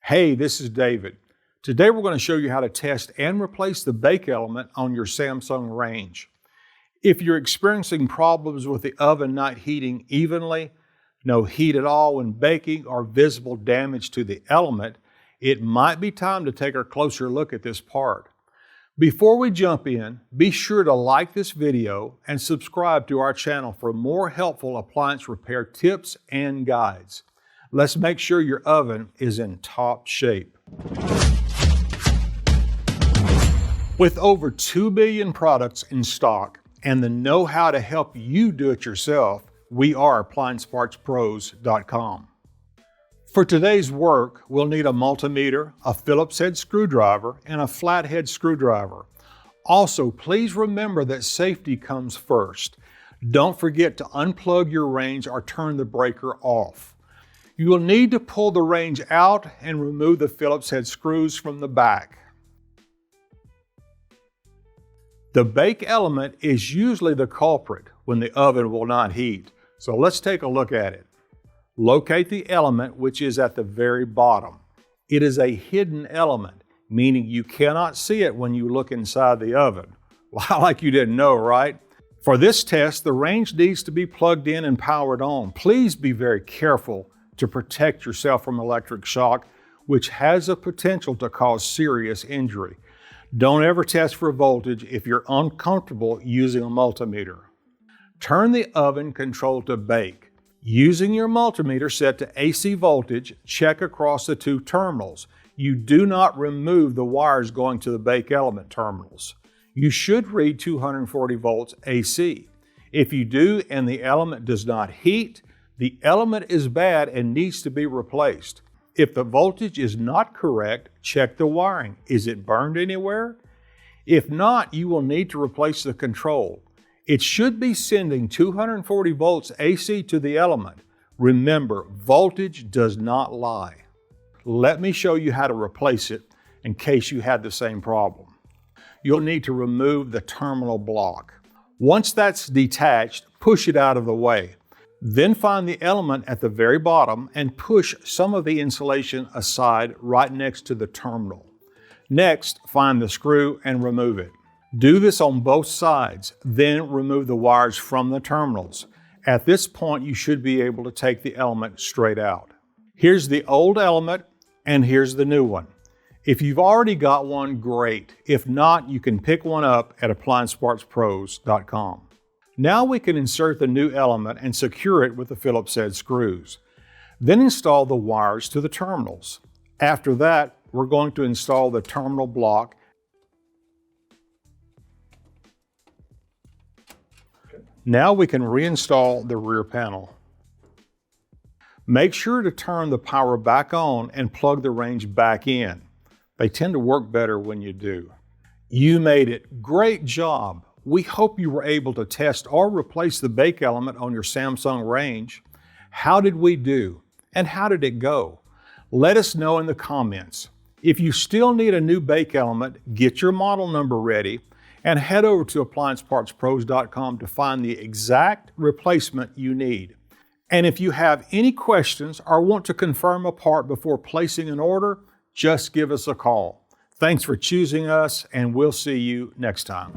Hey, this is David. Today we're going to show you how to test and replace the bake element on your Samsung range. If you're experiencing problems with the oven not heating evenly, no heat at all when baking, or visible damage to the element, it might be time to take a closer look at this part. Before we jump in, be sure to like this video and subscribe to our channel for more helpful appliance repair tips and guides. Let's make sure your oven is in top shape. With over 2 billion products in stock and the know-how to help you do it yourself, we are AppliancePartsPros.com. For today's work, we'll need a multimeter, a Phillips head screwdriver, and a Flathead screwdriver. Also, please remember that safety comes first. Don't forget to unplug your range or turn the breaker off. You will need to pull the range out and remove the Phillips head screws from the back. The bake element is usually the culprit when the oven will not heat, so let's take a look at it. Locate the element, which is at the very bottom. It is a hidden element, meaning you cannot see it when you look inside the oven. Like you didn't know, right? For this test, the range needs to be plugged in and powered on. Please be very careful to protect yourself from electric shock, which has a potential to cause serious injury. Don't ever test for voltage if you're uncomfortable using a multimeter. Turn the oven control to bake. Using your multimeter set to AC voltage, check across the two terminals. You do not remove the wires going to the bake element terminals. You should read 240 volts AC. If you do and the element does not heat, the element is bad and needs to be replaced. If the voltage is not correct, check the wiring. Is it burned anywhere? If not, you will need to replace the control. It should be sending 240 volts AC to the element. Remember, voltage does not lie. Let me show you how to replace it in case you had the same problem. You'll need to remove the terminal block. Once that's detached, push it out of the way. Then find the element at the very bottom and push some of the insulation aside right next to the terminal. Next, find the screw and remove it. Do this on both sides, then remove the wires from the terminals. At this point, you should be able to take the element straight out. Here's the old element and here's the new one. If you've already got one, great. If not, you can pick one up at AppliancePartsPros.com. Now we can insert the new element and secure it with the Phillips head screws. Then install the wires to the terminals. After that, we're going to install the terminal block. Now we can reinstall the rear panel. Make sure to turn the power back on and plug the range back in. They tend to work better when you do. You made it. Great job. We hope you were able to test or replace the bake element on your Samsung range. How did we do? And how did it go? Let us know in the comments. If you still need a new bake element, get your model number ready and head over to AppliancePartsPros.com to find the exact replacement you need. And if you have any questions or want to confirm a part before placing an order, just give us a call. Thanks for choosing us, and we'll see you next time.